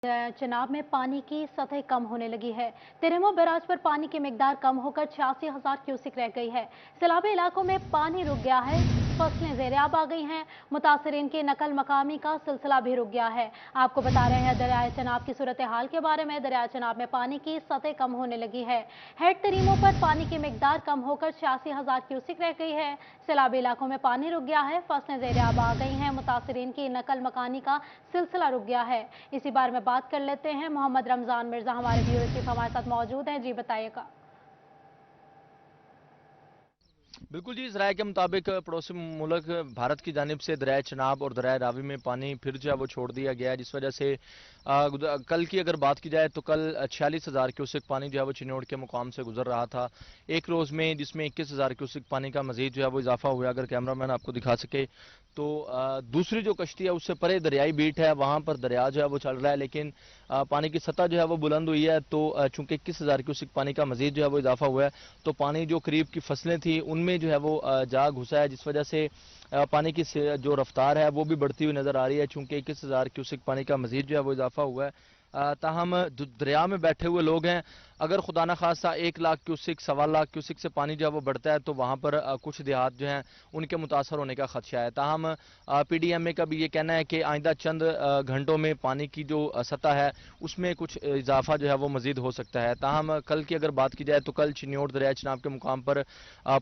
चनाब में पानी की सतह कम होने लगी है। तिरेमो बैराज पर पानी की मिकदार कम होकर 86,000 क्यूसिक रह गई है। सैलाबी इलाकों में पानी रुक गया है, फसलें ज़ेर-ए-आब आ गई हैं। मुतासरीन की नकल मकामी का सिलसिला भी रुक गया है। आपको बता रहे हैं दरियाए चनाब की सूरत हाल के बारे में। दरियाए चनाब में पानी की सतह कम होने लगी है। हेड तरीमों पर पानी की मिकदार कम होकर 86,000 क्यूसिक रह गई है। सैलाबी इलाकों में पानी रुक गया है, फसलें ज़ेर-ए-आब आ गई हैं। मुतासरीन की नकल मकानी का सिलसिला रुक गया है। इसी बारे में बात कर लेते हैं। मोहम्मद रमजान मिर्जा हमारे ब्यूरो चीफ हमारे साथ मौजूद हैं। जी बताइएगा। बिल्कुल जी, इस राय के मुताबिक पड़ोसी मुल्क भारत की जानिब से दरियाए चनाब और दरियाए रावी में पानी फिर जो है वो छोड़ दिया गया है, जिस वजह से कल की अगर बात की जाए तो कल 46,000 क्यूसिक पानी जो है वो चिन्नौड़ के मुकाम से गुजर रहा था एक रोज़ में, जिसमें 21,000 क्यूसिक पानी का मजीद जो है वो इजाफा हुआ। अगर कैमरामैन आपको दिखा सके तो दूसरी जो कश्ती है उससे परे दरियाई बीट है, वहाँ पर दरिया जो है वो चल रहा है, लेकिन पानी की सतह जो है वो बुलंद हुई है। तो चूंकि 21,000 क्यूसिक पानी का मजीद जो है वो इजाफा हुआ है, तो पानी जो करीब की फसलें थी उनमें जो है वो जा घुसा है, जिस वजह से पानी की जो रफ्तार है वो भी बढ़ती हुई नजर आ रही है। चूंकि 21,000 क्यूसिक पानी का मजीद जो है वो इजाफा हुआ है, ताहम दरिया में बैठे हुए लोग हैं, अगर खुदा न खासा 1 लाख क्यूसिक 1.25 लाख क्यूसिक से पानी जो है वो बढ़ता है तो वहाँ पर कुछ देहात जो हैं उनके मुतासर होने का खदशा है। ताहम PDMA का भी ये कहना है कि आइंदा चंद घंटों में पानी की जो सतह है उसमें कुछ इजाफा जो है वो मजीद हो सकता है। ताहम कल की अगर बात की जाए तो कल चिन्नौड़ दरिया चनाब के मुकाम पर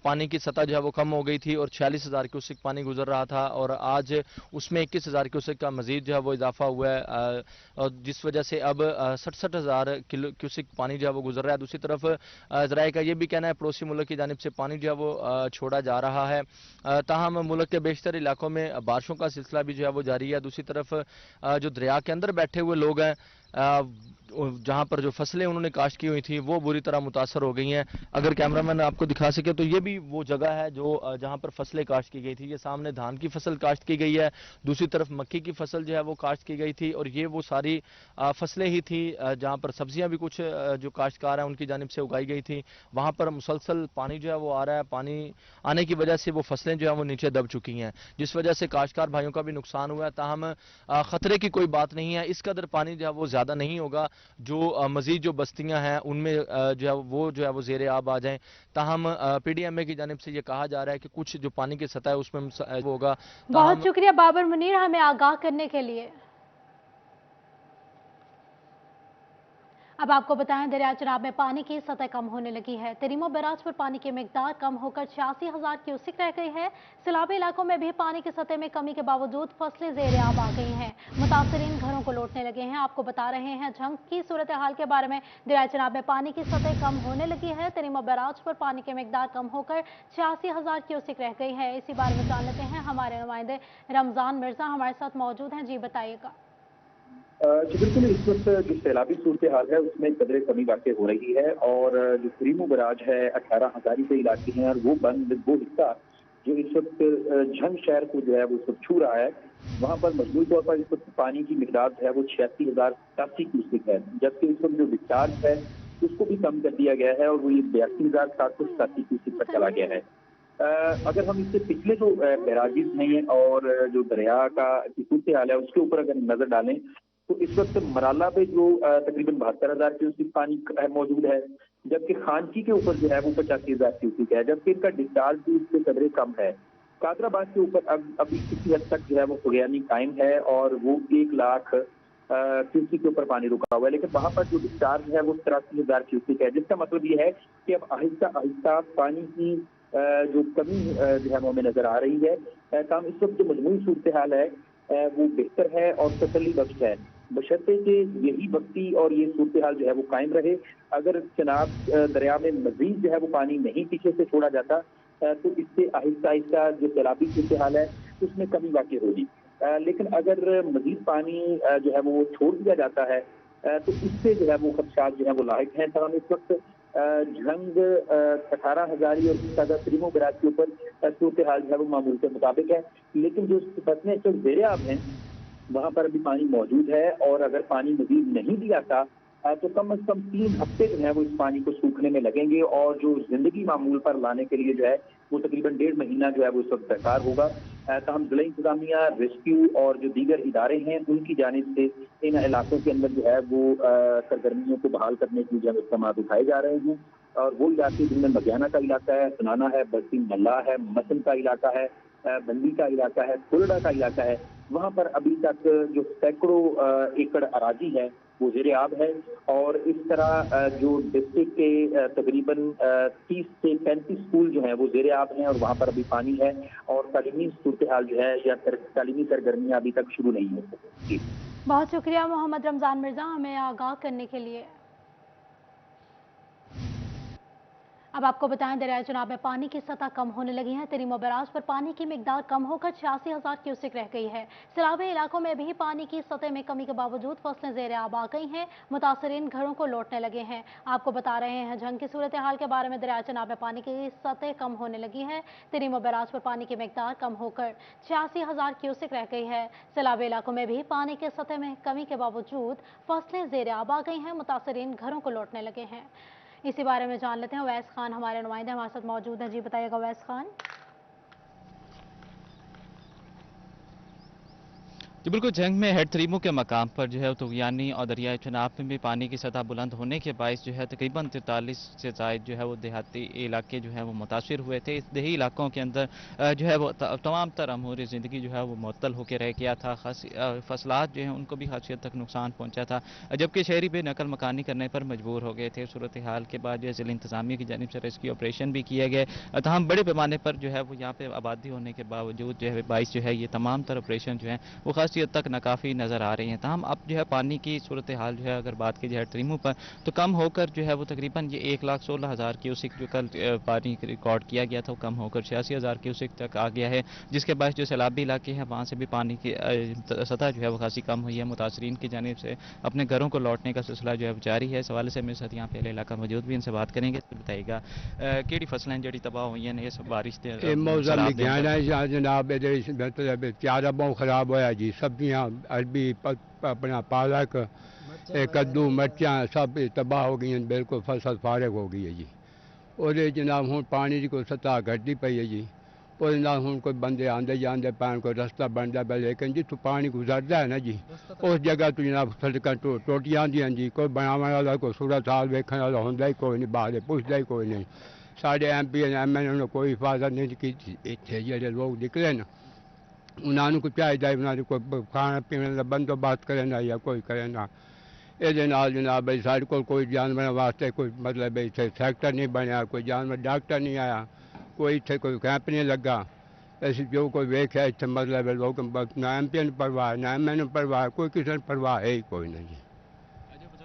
पानी की सतह जो है वो कम हो गई थी और 46,000 क्यूसिक पानी गुजर रहा था, और आज उसमें 21,000 क्यूसिक का मजीद जो है वो इजाफा हुआ है, और जिस वजह से अब 67,000 क्यूसिक पानी जो है वो गुजर रहा है। दूसरी तरफ ज़राए का ये भी कहना है पड़ोसी मुल्क की जानिब से पानी जो है वो छोड़ा जा रहा है। ताहम मुल्क के बेशतर इलाकों में बारिशों का सिलसिला भी जो है वो जारी है। दूसरी तरफ जो दरिया के अंदर बैठे हुए लोग हैं, जहां पर जो फसलें उन्होंने काश्त की हुई थी वो बुरी तरह मुतासर हो गई हैं। अगर कैमरामैन आपको दिखा सके तो ये भी वो जगह है जो जहां पर फसलें काश्त की गई थी। ये सामने धान की फसल काश्त की गई है, दूसरी तरफ मक्की की फसल जो है वो काश्त की गई थी, और ये वो सारी फसलें ही थी जहां पर सब्जियां भी कुछ जो काश्तकार हैं उनकी जानिब से उगाई गई थी। वहां पर मुसलसल पानी जो है वो आ रहा है, पानी आने की वजह से वो फसलें जो है वो नीचे दब चुकी हैं, जिस वजह से काश्तकार भाइयों का भी नुकसान हुआ है। ताहम खतरे की कोई बात नहीं है, इस कदर पानी जो है वो ज्यादा नहीं होगा जो मजीद जो बस्तियां हैं उनमें जो है वो ज़ेरे आब आ जाएं। ताहम PDMA की जानिब से ये कहा जा रहा है कि कुछ जो पानी की सतह है उसमें वो होगा। बहुत ताहम शुक्रिया बाबर मुनीर हमें आगाह करने के लिए। अब आपको बताएं दरिया चनाब में पानी की सतह कम होने लगी है। तिरेमो बैराज पर पानी की मिकदार कम होकर 86,000 क्यूसिक रह गई है। सैलाबी इलाकों में भी पानी की सतह में कमी के बावजूद फसलें ज़ेर-ए-आब आ गई हैं। मुतासरीन घरों को लौटने लगे हैं। आपको बता रहे हैं झंग की सूरत हाल के बारे में। दरिया चनाब में पानी की सतह कम होने लगी है। तिरेमो बैराज पर पानी की मिकदार कम होकर 86,000 क्यूसिक रह गई है। इसी बारे में जान लेते हैं, हमारे नुमाइंदे रमजान मिर्जा हमारे साथ मौजूद हैं। जी बताइएगा। जी बिल्कुल, इस वक्त जो सैलाबी सूरत हाल है उसमें कदरे कमी वाक़ई हो रही है, और जो तिरेमो बैराज है 18 हज़ारी के इलाके हैं, और वो हिस्सा जो इस वक्त झंग शहर को जो है वो इस वक्त छू रहा है, वहाँ पर मजबूत तौर पर इस वक्त पानी की मिकदार जो है वो 86,087 क्यूसिक है, जबकि इस वक्त जो डिस्चार्ज है उसको भी कम कर दिया गया है और वो ये 82,787 क्यूसिक पर चला गया है। अगर हम इससे पिछले जो बैराजेज हैं और जो दरिया का सूरत हाल है उसके ऊपर अगर नजर डालें तो इस वक्त मराला पे जो तकरीबन 72,000 क्यूसिक पानी मौजूद है, जबकि खानची के ऊपर जो है वो 85,000 क्यूसिक है, जबकि इनका डिस्चार्ज भी इससे कदरे कम है। कादराबाद के ऊपर अभी किसी हद तक जो है वो खुगयानी कायम है और वो 1 लाख क्यूसिक के ऊपर पानी रुका हुआ है, लेकिन वहां पर जो डिस्चार्ज है वो 83,000 क्यूसिक है, जिसका मतलब ये है कि अब आहिस्ता आहिस्ता पानी की जो कमी जो है वो हमें नजर आ रही है। काम इस वक्त जो मजमूई सूरत हाल है वो बेहतर है और तसल्ली बख्श है, बशर्ते कि यही बख्ती और ये सूरत हाल जो है वो कायम रहे। अगर चनाब दरिया में मजीद जो है वो पानी नहीं पीछे से छोड़ा जाता तो इससे आहिस्ता आहिस्ता जो सैलाबी सूरत हाल है उसमें कमी वाक़ई होगी, लेकिन अगर मजीद पानी जो है वो छोड़ दिया जाता है तो इससे जो है वो खदशात जो है वो लायक हैं। तमाम इस वक्त झंग 18 हज़ारी और तिरेमो बैराज के ऊपर सूरत हाल जो है वो मामूल के मुताबिक है, लेकिन जो फसलें ज़ेरे आब हैं वहां पर भी पानी मौजूद है, और अगर पानी मजीद नहीं भी आता तो कम से कम 3 हफ्ते जो है वो इस पानी को सूखने में लगेंगे और जो जिंदगी मामूल पर लाने के लिए जो है वो तकरीबन 1.5 महीना जो है वो इस वक्त बेकार होगा। तमाम जिला इंतजामिया, रेस्क्यू और जो दीगर इदारे हैं उनकी जानिब से इन इलाकों के अंदर जो है वो सरगर्मियों को बहाल करने के लिए इकदाम उठाए जा रहे हैं। और वो इलाके जिनमें मगियाना का इलाका है, सुनाना है, बस्ती मल्ला है, मसन का इलाका है, बंदी का इलाका है, खुलड़ा का इलाका है, वहां पर अभी तक जो सैकड़ों एकड़ अराजी है वो ज़ेरे आब है। और इस तरह जो डिस्ट्रिक्ट के तकरीबन 30 से 35 स्कूल जो हैं वो ज़ेरे आब हैं और वहाँ पर अभी पानी है और तालीमी सूरत हाल जो है या तालीमी सरगर्मियाँ अभी तक शुरू नहीं हो सकी। बहुत शुक्रिया मोहम्मद रमजान मिर्जा हमें आगाह करने के लिए। अब आपको बताएं दरिया चनाब में पानी की सतह कम होने लगी है। तेरीमो बैराज पर पानी की मिकदार कम होकर 86,000 क्यूसेक रह गई है। सैलाबी इलाकों में भी पानी की सतह में कमी के बावजूद फसलें ज़ेरे आब आ गई हैं। मुतासरीन घरों को लौटने लगे हैं। आपको बता रहे हैं जंग की सूरत हाल के बारे में। दरिया चनाब में पानी की सतह कम होने लगी है। तेरीमो बैराज पर पानी की मिकदार कम होकर 86,000 क्यूसेक रह गई है। सैलाबी इलाकों में भी पानी की सतह में कमी के बावजूद फसलें ज़ेरे आब आ गई हैं। मुतासरीन घरों को लौटने लगे हैं। इसी बारे में जान लेते हैं। अवैस खान हमारे नुमाइंदे हमारे साथ मौजूद हैं। जी बताइएगा अवैस खान। जी बिल्कुल, जंग में हेड तरीमो के मकाम पर जो है तुगयानी और दरियाए चनाब में भी पानी की सतह बुलंद होने के बायस जो है तकरीबन 43 से ज़ायद जो है वो देहाती इलाके जो है वो मुतासिर हुए थे। इस देही इलाकों के अंदर जो है वो तमाम तर अमूर ज़िंदगी जो है वो मुअत्तल होकर रह गया था। फसलात जो हैं उनको भी खासी हद तक नुकसान पहुँचा था, जबकि शहरी भी नकल मकानी करने पर मजबूर हो गए थे। सूरत हाल के बाद जो है ज़िला इंतज़ामिया की जानिब से रेस्क्यू ऑपरेशन भी किए गए। तमाम बड़े पैमाने पर जो है वो यहाँ पर आबादी होने के बावजूद जो है बायस जो है ये तमाम तर ऑपरेशन जो है वो खासी हद तक नाकाफ़ी नज़र आ रही हैं। तमाम अब जो है पानी की सूरत हाल जो है अगर बात की जाए तरीमू पर तो कम होकर जो है वो तकरीबन ये 1,16,000 क्यूसिक जो कल पानी रिकॉर्ड किया गया था वो कम होकर 86,000 क्यूसिक तक आ गया है, जिसके बाद जो सैलाबी इलाके हैं वहाँ से भी पानी की सतह जो है वो खासी कम हुई है। मुतासरीन की जानिब से अपने घरों को लौटने का सिलसिला जो है वो जारी है। इस हवाले से मेरे साथ यहाँ पहले इलाका मौजूद भी, इनसे बात करेंगे। तो बताइएगा कि फसलें जी तबाह हुई हैं ये सब बारिश जनाब चारा बहुत खराब होया जी। सब्जियां अरबी अपना पालक कद्दू मिर्चा सब तबाह हो गई, बिल्कुल फसल फारग हो गई है जी। और जनाब हूँ पानी की कोई सतह घटती पई है जी। और जनाब हूँ कोई बंदे आंदे जाते पैन कोई रस्ता बनता पे, लेकिन जितों पानी गुजरता है ना जी उस जगह तो जनाब सड़क टुट जांदियां जी। कोई बनाने वाला कोई सूरत हाल वेखने वाला होंदा ही कोई नहीं, बाहर पुछदा ही कोई नहीं। साढ़े MP MN ने कोई हिफाजत नहीं की। इतने जेडे लोग निकले ना उन्होंने को चाहिए उन्होंने कोई खाने पीने का बंदोबस्त करे ना या कोई करे ना। ये जनाब भाई साढ़े कोई जानवर वास्ते कोई मतलब इतने सैक्टर नहीं बनया, कोई जानवर डॉक्टर नहीं आया, कोई इतने कोई कैंप नहीं लगा। ऐसी जो कोई वेख्या इतने मतलब लोग ना MP ने परवाह ना MN परवाह, कोई किसी ने परवाह है ही कोई नहीं।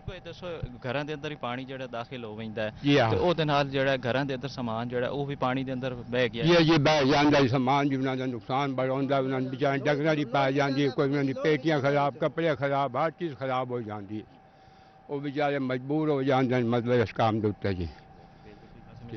दसो घर के अंदर ही पानी जो दाखिल हो वैंदा है जी हाँ, ते ओहदे नाल जेड़ा घरां दे अंदर सामान जेड़ा वो भी पानी दे अंदर बह गया ये बह जाता है सामान जी। उन्होंने नुकसान बड़ा होंदा, उन्होंने बेचारे डंगर ही पै जाती है, कोई उन्होंने पेटियां खराब, कपड़े खराब, हर चीज़ खराब हो जाती है। वो बेचारे मजबूर हो जाते हैं मतलब इस काम के उत्ते जी।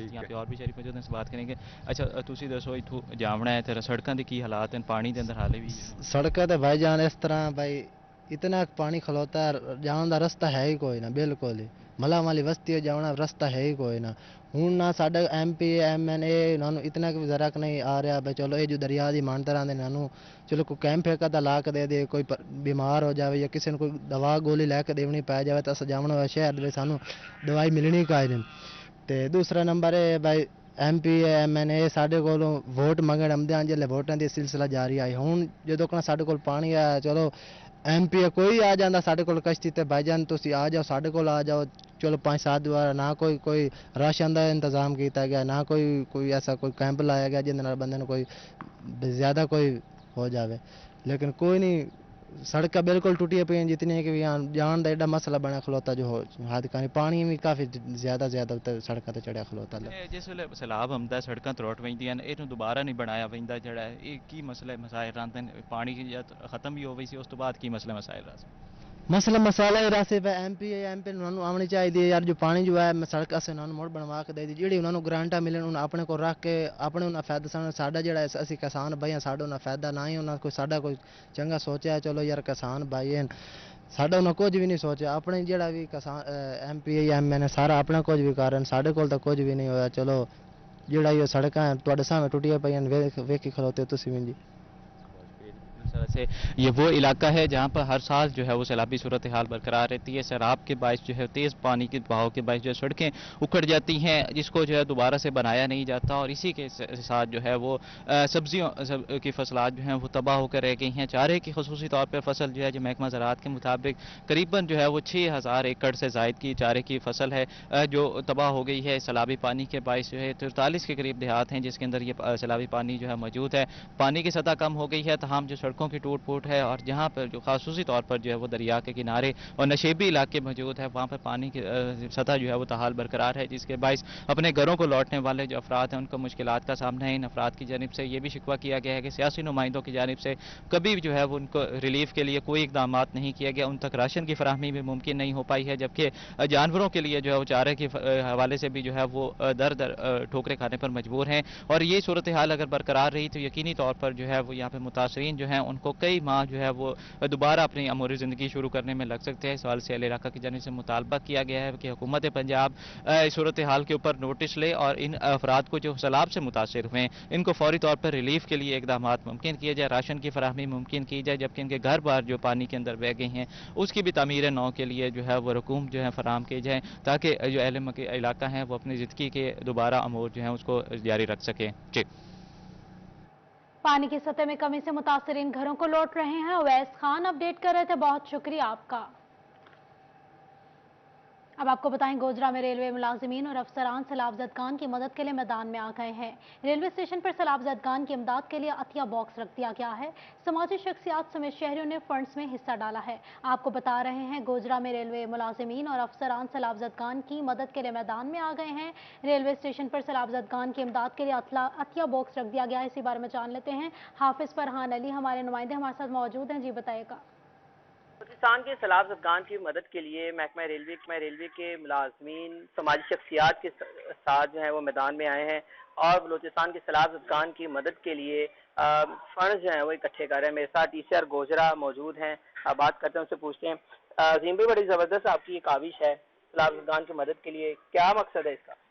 यहाँ पे और भी शरीफ मौजूद हैं, से बात करेंगे। अच्छा तुसी दसो इथों जावना है ते सड़कों के की हालात हैं, पानी के अंदर हाले भी सड़क तो भाई जान इस तरह भाई इतना पानी खलोता है, जाने का रास्ता है ही कोई ना, बिल्कुल ही मला वाली बस्ती जाना रास्ता है ही कोई ना। हूँ ना साढ़े MP MN इन्होंने इतना जरा नहीं आ रहा भाई चलो ये जो दरिया की मानते रहते इन्होंने चलो कोई कैंप फेंका तो ला के दे दे, कोई बीमार हो जाए या किसी ने कोई दवा गोली लैके देनी पै जाए तो अस जावना हो शहर सानू दवाई मिलनी चाहिए। तो दूसरा नंबर है भाई MP MN साढ़े को वोट मंगण आते हैं, जिसले वोटां दी सिलसिला जारी आई। हूँ जो साढ़े को पानी आया चलो MP कोई आ जाता साढ़े को कश्ती ते भाईजान तुसी आ जाओ साढ़े को आ जाओ, चलो 5-7 बार ना कोई राशन का इंतजाम किया गया, ना कोई ऐसा कोई कैंप लाया गया जिसके बंदे कोई ज़्यादा कोई हो जाए, लेकिन कोई नहीं। सड़क बिल्कुल टूटी पी जितनी कि यहाँ जान का एडा मसला बना खलोता जो हद का पानी भी काफ़ी ज़्यादा सड़क पर चढ़िया खलोता। जिस वे सैलाब आंदा सड़क त्रुट पैंदियां इनू दोबारा नहीं बनाया वैंदा जड़ा ये की मसले मसाइल रहते हैं, पानी की खत्म भी हो गई सी उस तो बाद की मसले मसाइल रहा मसाला ही रास्ते पे MP उन्होंने आनी चाहिए यार। जो पानी जो है सड़क से उन्होंने मोड़ बनवा के दे दी, जी उन्होंने ग्रांटा मिले उन्होंने अपने को रख के अपने उन्हें फायदा सन साडा जड़ा असी किसान भाई साडा उन्हें फायदा ना ही उन्हें कोई साडा कोई चंगा सोचा चलो यार किसान भाई हैं ਸਾਡਾ ਉਹਨਾਂ ਕੁਝ ਵੀ ਨਹੀਂ ਸੋਚਿਆ। ਆਪਣੇ ਜਿਹੜਾ ਵੀ ਕਿਸਾਨ MP ਜਾਂ MN ਸਾਰਾ ਆਪਣਾ ਕੁਝ ਵੀ ਕਾਰਨ, ਸਾਡੇ ਕੋਲ ਤਾਂ ਕੁਝ ਵੀ ਨਹੀਂ ਹੋਇਆ। ਚਲੋ ਜਿਹੜਾ ਇਹ ਸੜਕਾਂ ਤੁਹਾਡੇ ਸਾਹਮਣੇ ਟੁੱਟੀਆਂ ਪਈਆਂ ਵੇਖ ਖਲੋਤੇ ਤੁਸੀਂ ਵੀ जी। इस तरह से ये वो इलाका है जहाँ पर हर साल जो है वो सैलाबी सूरत हाल बरकरार रहती है। सैलाब के बायस जो है तेज़ पानी के बहाव के बायस जो है सड़कें उखड़ जाती हैं, जिसको जो है दोबारा से बनाया नहीं जाता, और इसी के साथ जो है वो सब्जियों की फसलात जो हैं वो तबाह होकर रह गई हैं। चारे की खसूसी तौर पर फसल जो है जो महकमा ज़राअत के मुताबिक करीबन जो है वो 6000 एकड़ से ज़ायद की चारे की फसल है जो तबाह हो गई है। सैलाबी पानी के बायस जो है 43 के करीब देहात हैं जिसके अंदर ये सैलाबी पानी जो है मौजूद है। पानी की सतह कम हो गई है, तमाम जो सड़कों की टूट फूट है, और जहाँ पर जो खासूसी तौर पर जो है वो दरिया के किनारे और नशेबी इलाके मौजूद है, वहाँ पर पानी की सतह जो है वो तहाल बरकरार है, जिसके बायस अपने घरों को लौटने वाले जो अफराद हैं उनको मुश्किलात का सामना है। इन अफराद की जानिब से ये भी शिकवा किया गया है कि सियासी नुमाइंदों की जानिब से कभी भी जो है वो उनको रिलीफ के लिए कोई इकदाम नहीं किया गया, उन तक राशन की फराहमी भी मुमकिन नहीं हो पाई है, जबकि जानवरों के लिए जो है वो चारे के हवाले से भी जो है वो दर दर ठोकरे खाने पर मजबूर हैं। और ये सूरत हाल अगर बरकरार रही तो यकीनी तौर पर जो है वो यहाँ पे मुतासरीन जो हैं उनको कई माह जो है वो दोबारा अपनी अमूरी ज़िंदगी शुरू करने में लग सकते हैं। इस हवाले से अहले इलाका की जानिब से मुतालबा किया गया है कि हुकूमत पंजाब इस सूरत हाल के ऊपर नोटिस ले और इन अफराद को जो सैलाब से मुतासर हुए हैं इनको फौरी तौर पर रिलीफ के लिए इकदाम मुमकिन किए जाए, राशन की फराहमी मुमकिन की जाए, जबकि इनके घर बार जो पानी के अंदर बह गए हैं उसकी भी तामीर नौ के लिए जो है वो रकूम जो है फराम की जाए, ताकि जो अहले इलाका है वो अपनी ज़िंदगी के दोबारा अमूर जो है उसको जारी रख सकें। जी। पानी की सतह में कमी से मुतासरीन घरों को लौट रहे हैं। अवैस खान अपडेट कर रहे थे, बहुत शुक्रिया आपका। अब आपको बताएं, गोजरा में रेलवे मुलाजिमीन और अफसरान सैलाब ज़दगान की मदद के लिए मैदान में आ गए हैं। रेलवे स्टेशन पर सैलाब ज़दगान की इमदाद के लिए अतिया बॉक्स रख दिया गया है। समाजी शख्सियात समेत शहरियों ने फंड्स में हिस्सा डाला है। आपको बता रहे हैं, गोजरा में रेलवे मुलाजिमीन और अफसरान सैलाब ज़दगान की मदद के लिए मैदान में आ गए हैं। रेलवे स्टेशन पर सैलाब ज़दगान की इमदाद के लिए अतिया बॉक्स रख दिया गया है। इसी बारे में जान लेते हैं। हाफिज फरहान अली हमारे नुमाइंदे हमारे साथ मौजूद हैं। जी बताइएगा। पाकिस्तान के सैलाब ज़दगान की मदद के लिए महकमा रेलवे के मुलाजमीन समाजी शख्सियात के साथ जो है वो मैदान में आए हैं और बलूचिस्तान के सैलाब ज़दगान की मदद के लिए फंड जो है वो इकट्ठे कर रहे हैं। मेरे साथ TCR गोजरा मौजूद हैं, बात करते हैं, उनसे पूछते हैं। अजीम भाई, बड़ी ज़बरदस्त आपकी ये काविश है सैलाब ज़दगान की मदद के लिए, क्या मकसद है इसका?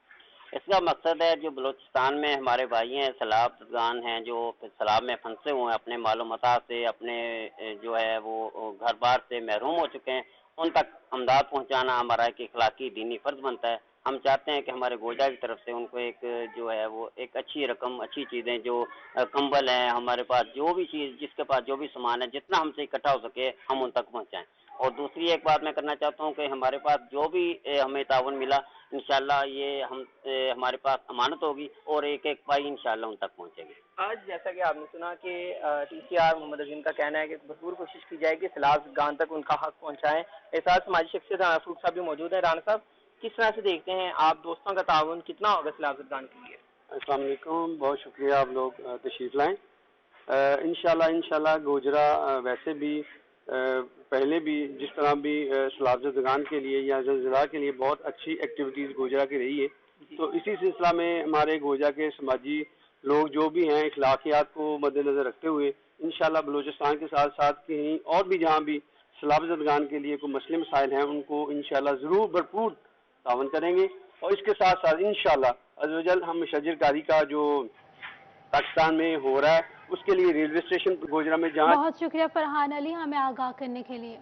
इसका मकसद है जो बलूचिस्तान में हमारे भाई हैं सैलाब ज़दगान हैं जो सैलाब में फंसे हुए हैं, अपने मालो मता से अपने जो है वो घर बार से महरूम हो चुके हैं, उन तक अमदाद पहुंचाना हमारा एक इखलाकी दीनी फ़र्ज बनता है। हम चाहते हैं कि हमारे गोजा की तरफ से उनको एक जो है वो एक अच्छी रकम, अच्छी चीज़ें, जो कंबल हैं, हमारे पास जो भी चीज़, जिसके पास जो भी सामान है, जितना हमसे इकट्ठा हो सके हम उन तक पहुँचाएँ। और दूसरी एक बात मैं करना चाहता हूँ कि हमारे पास जो भी हमें ताउन मिला इंशाल्लाह ये हमारे पास अमानत होगी और एक एक पाई इंशाल्लाह उन तक पहुँचेगी। आज जैसा कि आपने सुना कि TCR मोहम्मद अजीम का कहना है कि भरपूर कोशिश की जाए कि सैलाब ज़दगान तक उनका हक पहुँचाएं। इस साथ समाजी शख्सियत राना फरूक साहब भी मौजूद हैं। राना साहब, किस तरह से देखते हैं आप, दोस्तों का ताउन कितना होगा सैलाब ज़दगान के लिए? अस्सलाम वालेकुम, बहुत शुक्रिया आप लोग तशरीफ़ लाएँ। इंशाल्लाह गोजरा वैसे भी पहले भी जिस तरह भी सैलाब ज़दगान के लिए या ज़लज़ला के लिए बहुत अच्छी एक्टिविटीज़ गोजरा की रही है, तो इसी सिलसिला में हमारे गोजरा के समाजी लोग जो भी हैं इखलाकियात को मद्देनज़र रखते हुए इंशाल्लाह बलूचिस्तान के साथ साथ कहीं और भी जहाँ भी सैलाब ज़दगान के लिए कोई मसले मसाइल हैं उनको इंशाल्लाह ज़रूर भरपूर तावन करेंगे। और इसके साथ साथ इंशाल्लाह अज़्ज़ व जल हम शजरकारी का जो पाकिस्तान में हो रहा है उसके लिए रेलवे स्टेशन गोजरा में जहाँ। बहुत शुक्रिया फरहान अली हमें आगाह करने के लिए।